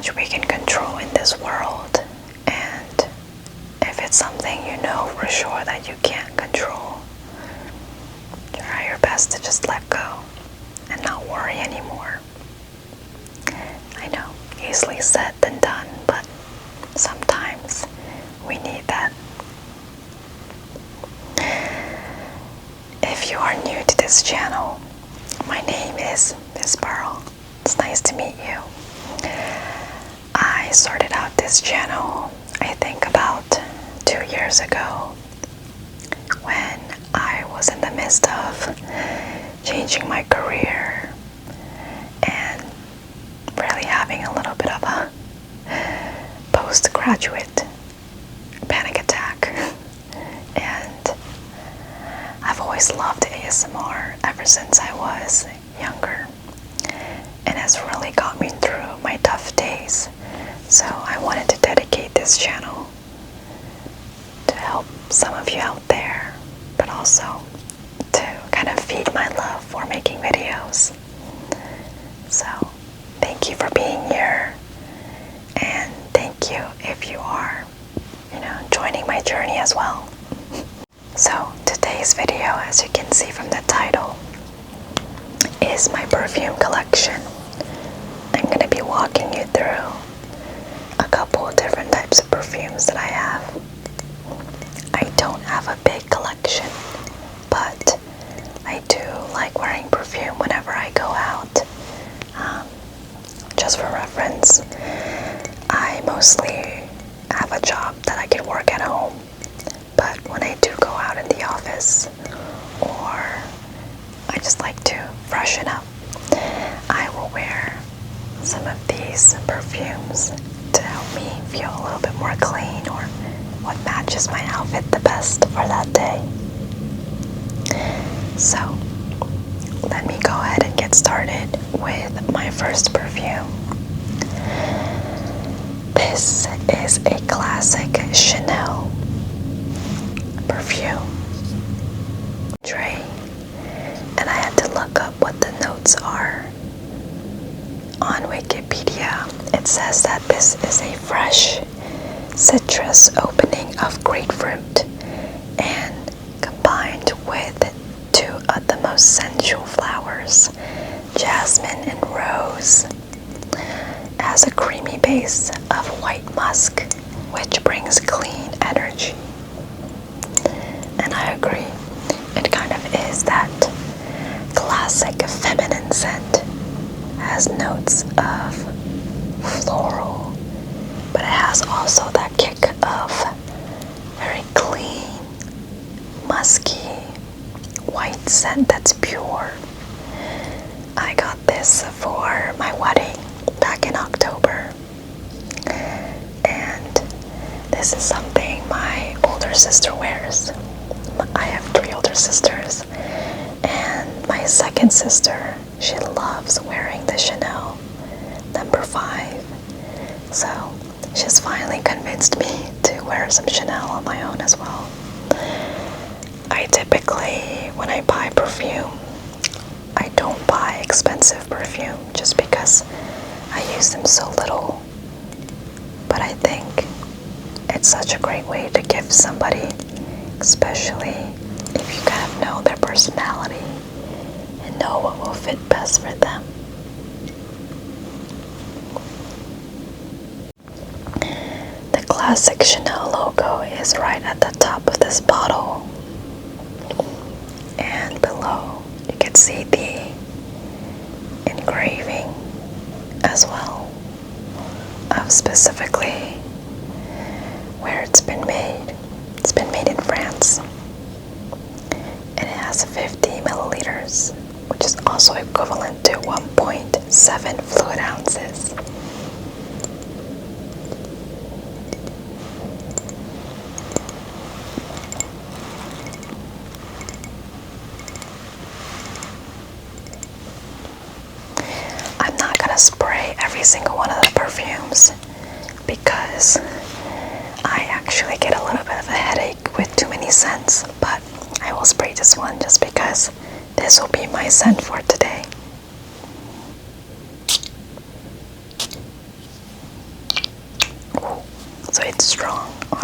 much we can control in this world, and if it's something you know for sure that you can't control, try your best to just let go and not worry anymore. I know, easily said than done, but sometimes we need that. If you are new to this channel, my name is Miss Pearl. It's nice to meet you. I started out this channel, I think about 2 years ago, when I was in the midst of changing my career and really having a little bit of a postgraduate panic attack. And I've always loved ASMR ever since I was younger, and has really got me through my tough days. So I wanted to dedicate this channel to help some of you out there, but also to kind of feed my love for making videos. So thank you for being here, and thank you if you are, joining my journey as well. So today's video, as you can see from the title, is my perfume collection. I'm going to be walking you through a couple of different types of perfumes that I have. I don't have a big collection, but I do like wearing perfume whenever I go out. Just for reference, I mostly have a job that I can work at home, but when I do go out in the office, or I just like to freshen up, I will wear some of these perfumes to help me feel a little bit more clean, or what matches my outfit the best for that day. So let me go ahead and get started with my first perfume. This is a classic Chanel perfume tray, and I had to look up what the notes are. On Wikipedia, it says that this is a fresh citrus opening of grapefruit, and combined with two of the most sensual flowers, jasmine and rose, has a creamy base of white musk, which brings clean energy. And I agree, it kind of is that classic feminine scent. Has notes of floral, but it has also that kick of very clean, musky, white scent that's pure. I got this for my wedding back in October, and this is something my older sister wears. I have 3 older sisters, and my second sister, she loves wearing the Chanel No. 5. So she's finally convinced me to wear some Chanel on my own as well. I typically, when I buy perfume, I don't buy expensive perfume just because I use them so little. But I think it's such a great way to gift somebody, especially if you kind of know their personality and know what will fit best for them. The classic Chanel logo is right at the top of this bottle, and below you can see the engraving as well of specifically where it's been made. It's been made in France, and it has 50 milliliters, which is also equivalent to 1.7 fluid ounces. I'm not gonna spray every single one of the perfumes because I actually get a little bit of a headache with too many scents, but I will spray this one just because this will be my scent for today.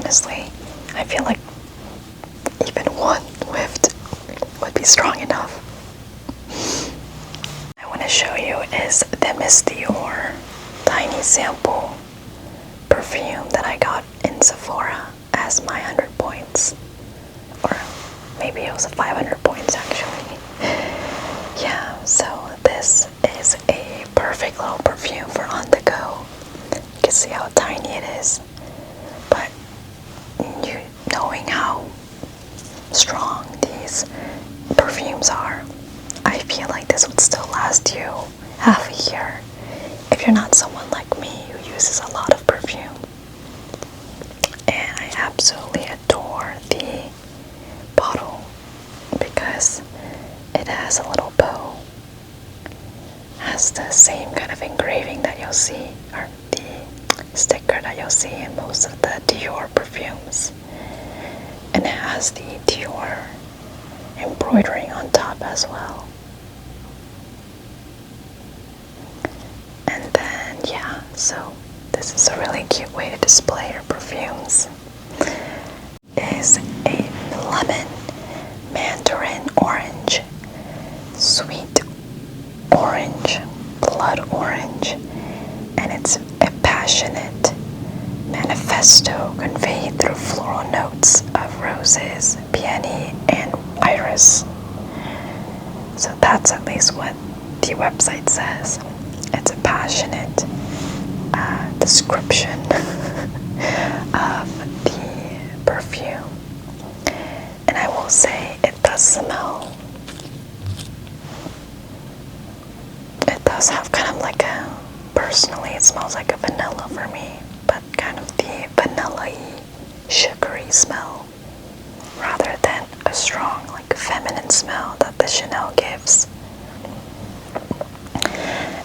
honestly. I feel like even one whiff would be strong enough. I want to show you is the Miss Dior tiny sample perfume that I got in Sephora as my 100 points. Or maybe it was 500 points actually. Yeah, so this is a perfect little perfume for on the go. You can see how tiny it is. But you knowing how strong these perfumes are, I feel like this would still last you half a year if you're not someone like me who uses a lot of perfume. And I absolutely adore the bottle because it has a little bow, has the same kind of engraving that you'll see, or the sticker that you'll see in most of the Dior perfumes, and it has the Dior embroidering on top as well. And then yeah, so this is a really cute way to display your perfumes. Is a lemon, mandarin orange, sweet orange, blood orange, and it's a passionate manifesto conveyed through floral notes of roses, peony, and iris. So that's at least what the website says. It's a passionate description of the perfume. And I will say it does smell. It does have kind of like a, personally it smells like a vanilla for me, but kind of the vanilla-y, sugary smell, rather than a strong, like feminine smell that the Chanel gives.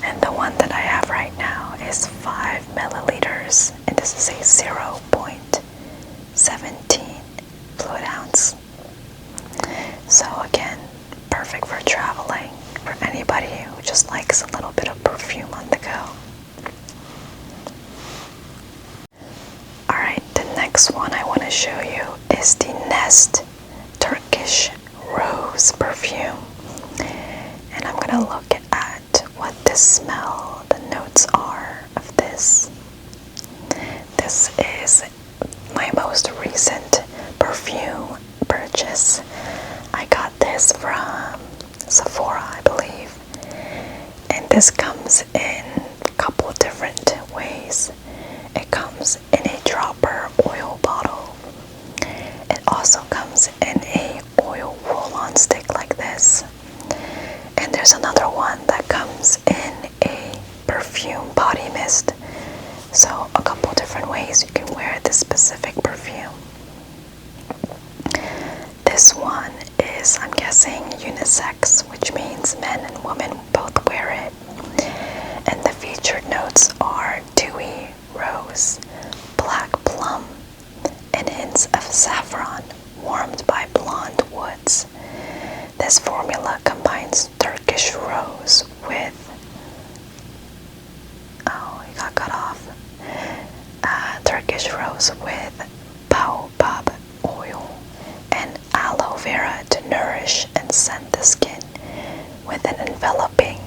And the one that I have right now is 5 milliliters, and this is a 0.17 fluid ounce. So again, perfect for traveling, for anybody who just likes a little bit of perfume on the go. Alright, the next one I want to show you is the Nest Turkish Rose perfume. And I'm going to look at what the smell, the notes are of this. This is my most recent perfume purchase. I got this from Sephora, I believe. And this comes in a couple of different ways. It comes in a dropper oil bottle. It also comes in a oil roll-on stick like this. And there's another one that comes in a perfume body mist. So a couple different ways you can wear this specific perfume. This one is, I'm guessing, unisex, which means men and women both wear it. And the featured notes are dewy rose, black plum, and hints of saffron, warmed by blonde woods. This formula combines Turkish rose with, it got cut off, Turkish rose with baobab oil and aloe vera to nourish and scent the skin with an enveloping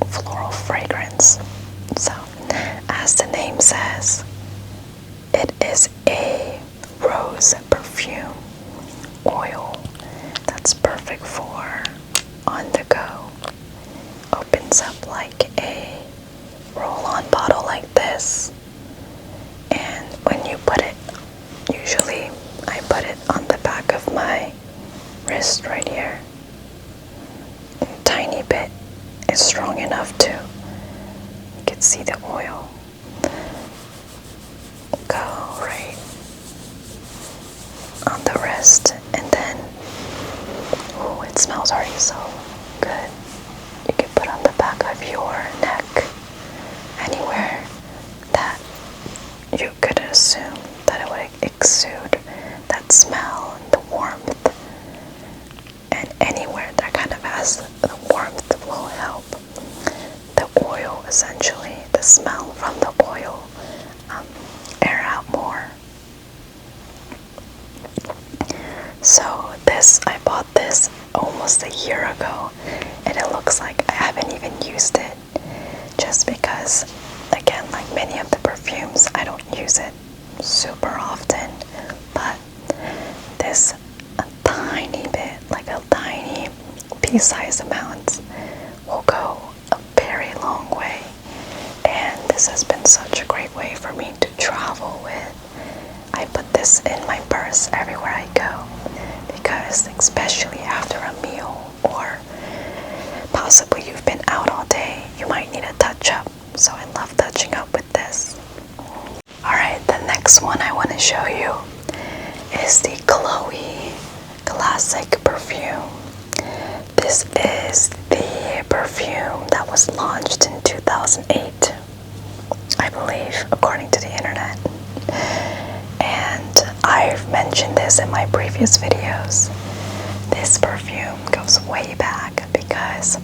floral fragrance. So, as the name says, it is a rose perfume oil that's perfect for on the go. Opens up like a roll-on bottle like this, and when you put it, usually I put it on the back of my wrist right here. A tiny bit is strong enough to, you can see the oil go right on the wrist, and then, oh, it smells already so good. You can put on the back of your neck, anywhere that you could assume that it would exude that smell and the warmth, and anywhere that kind of has the warmth will help the oil, essentially, the smell from the oil air out more. almost a year ago, and it looks like I haven't even used it, just because, again, like many of the perfumes, I don't use it super often, but this a tiny bit, like a tiny pea-sized amount, will go a very long way. And this has been such a great way for me to travel with. I put this in my purse everywhere I go, because especially after a meal, or possibly you've been out all day, you might need a touch-up. So I love touching up with this. Alright, the next one I want to show you is the Chloe Classic Perfume. This is the perfume that was launched in 2008, I believe, according to the internet. And I've mentioned this in my previous videos. This perfume goes way back, because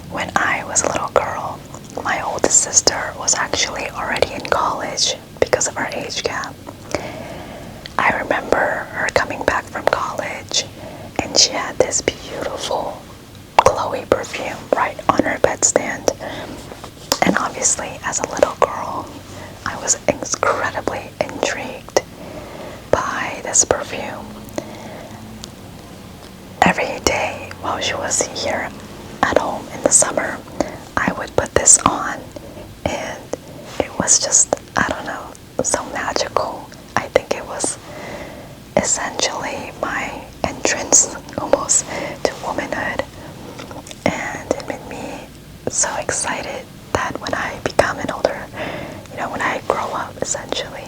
when I was a little girl, my oldest sister was actually already in college because of our age gap. I remember her coming back from college, and she had this beautiful Chloe perfume right on her bedstand. And obviously, as a little girl, I was incredibly intrigued by this perfume. Every day while she was here at home in the summer, I would put this on, and it was just, I don't know, so magical. I think it was essentially my entrance almost to womanhood, and it made me so excited that when I become an older, when I grow up, essentially,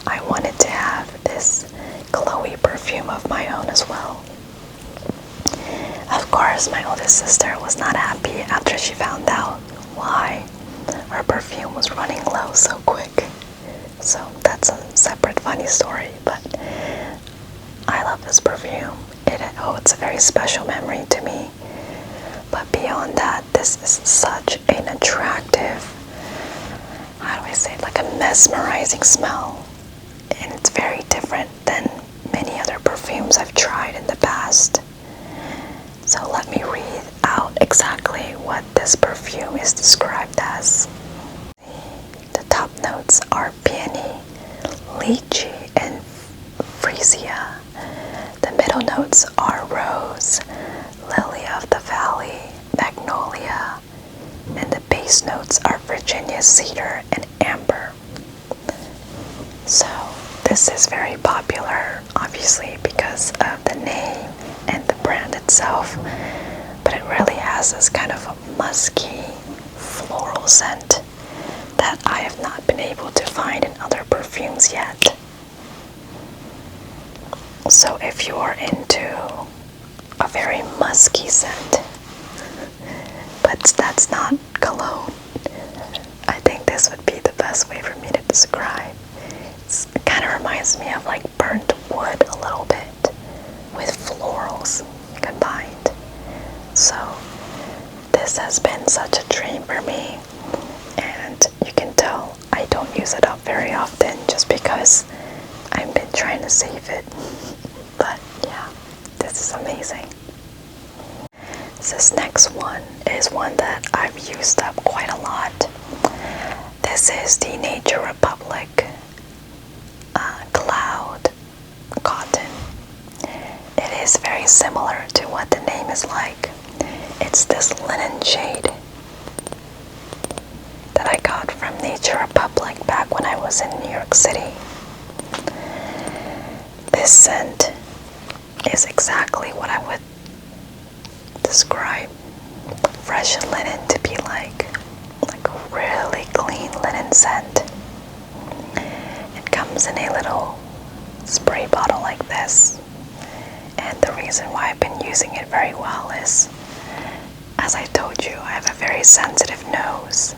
I wanted to have this Chloe perfume of my own as well. Of course, my oldest sister was not happy after she found out why her perfume was running low so quick. So that's a separate funny story, but I love this perfume. It holds a very special memory to me. But beyond that, this is such an attractive, how do I say it, like a mesmerizing smell. And it's very different than many other perfumes I've tried in the past. So let me read out exactly what this perfume is described as. The top notes are peony, lychee, and freesia. The middle notes are rose, lily of the valley, magnolia, and the base notes are Virginia cedar and amber. So this is very popular, obviously, because of the name and the brand itself, but it really has this kind of a musky floral scent that I have not been able to find in other perfumes yet. So if you are into a very musky scent, but that's not cologne, I think this would be the best way for me to describe. It kind of reminds me of like burnt wood a little bit with florals combined. So this has been such a dream for me, and you can tell I don't use it up very often just because I've been trying to save it. But yeah, this is amazing. This next one is one that I've used up quite a lot. This is the Nature Republic Cloud Cotton. It is very similar to what the name is like. It's this linen shade that I got from Nature Republic back when I was in New York City. This scent is exactly what I would describe fresh linen to be like a really clean linen scent. It comes in a little spray bottle like this, and the reason why I've been using it very well is, as I told you, I have a very sensitive nose,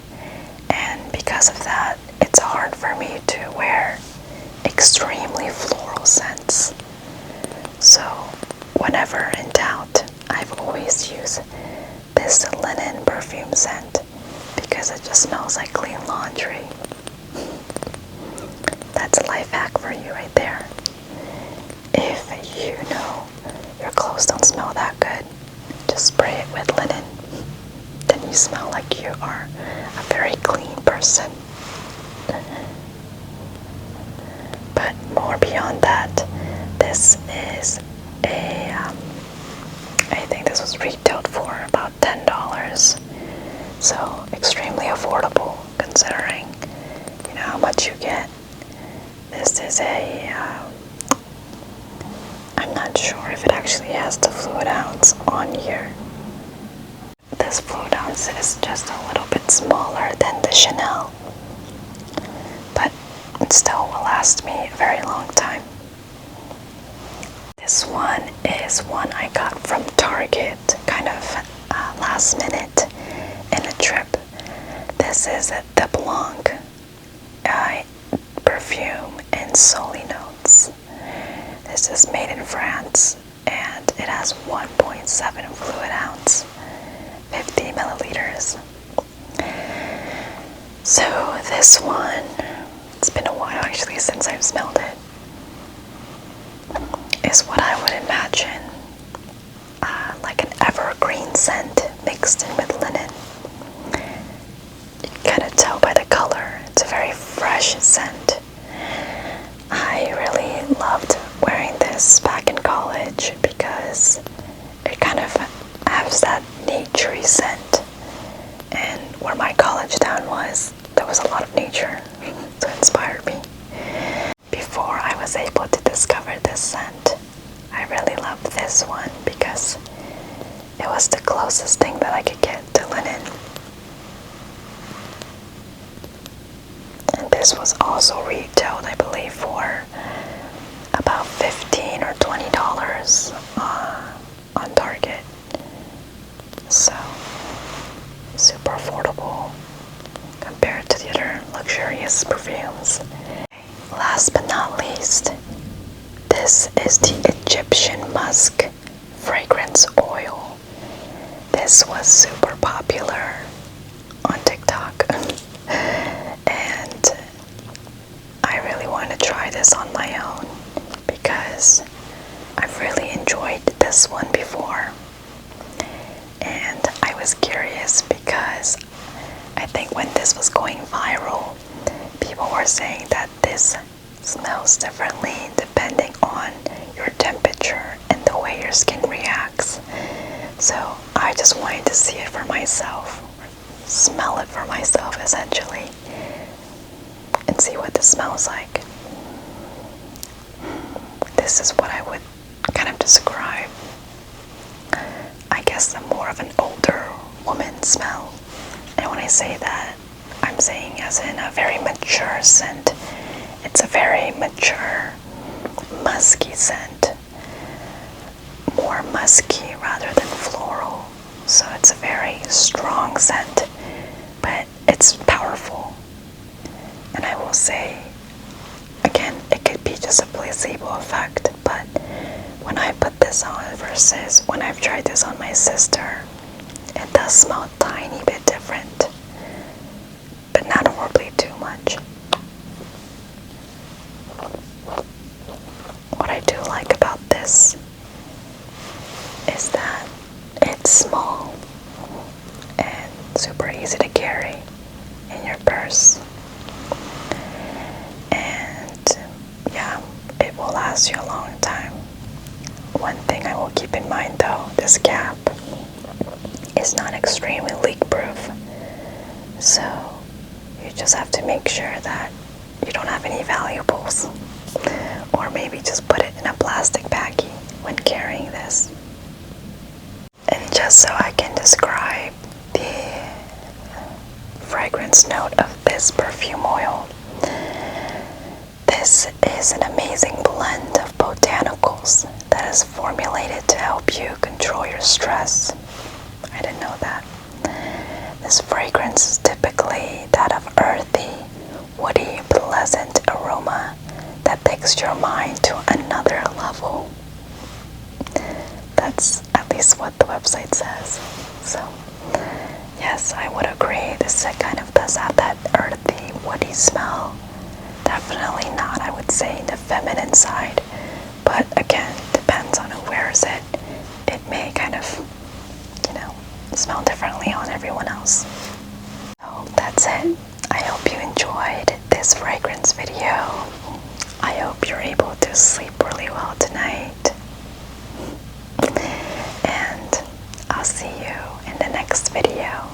and because of that, it's hard for me to wear extremely floral scents. So whenever in doubt, I've always used this linen perfume scent because it just smells like clean laundry. That's a life hack for you right there. If you know your clothes don't smell that good, you smell like you are a very clean person. But more beyond that, this is I think this was retailed for about $10. So extremely affordable considering, how much you get. This is I'm not sure if it actually has the fluid ounce on here. This fluid ounce is just a little bit smaller than the Chanel, but it still will last me a very long time. This one is one I got from Target, kind of last minute in a trip. This is the Blanc I Perfume in Soli Notes. This is made in France and it has 1.7 fluid ounce, 50 milliliters. So this one, it's been a while actually since I've smelled it, is what I would imagine like an evergreen scent mixed in with linen. You can kind of tell by the color, it's a very fresh scent. I really loved wearing this back in college because it kind of has that naturey scent, and where my college town was, there was a lot of nature, so it inspired me. Before I was able to discover this scent, I really loved this one because it was the closest thing that I could get to linen. And this was also retailed, I believe, for about $15 or $20 on Target. So, super affordable compared to the other luxurious perfumes. Last but not least, this is the Egyptian Musk fragrance oil. This was super popular on TikTok. And I really want to try this on my own because I've really enjoyed this one before. And I was curious because I think when this was going viral, people were saying that this smells differently depending on your temperature and the way your skin reacts. So I just wanted to see it for myself, smell it for myself essentially, and see what this smells like. This is what I would kind of describe, I guess, more of an older woman smell. And when I say that, I'm saying as in a very mature scent. It's a very mature, musky scent. More musky rather than floral. So it's a very strong scent, but it's powerful. And I will say, again, it could be just a placebo effect, but when I put this on versus when I've tried this on my sister, it does smell a tiny bit different, but not horribly too much. What I do like about this is that it's small and super easy to carry in your purse. And yeah, it will last you a long time. One thing I will keep in mind though, this cap is not extremely leak proof. So you just have to make sure that you don't have any valuables. Or maybe just put it in a plastic baggie when carrying this. And just so I can describe the fragrance note of this perfume oil, this is an amazing blend of botanicals that is formulated to help you control your stress. I didn't know that. This fragrance is typically that of earthy, woody, pleasant aroma that takes your mind to another level. That's at least what the website says. So, yes, I would agree. This kind of does have that earthy, woody smell. Definitely not, I would say, the feminine side. But again, depends on who wears it. It may kind of, smell differently on everyone else. able to sleep really well tonight. And I'll see you in the next video.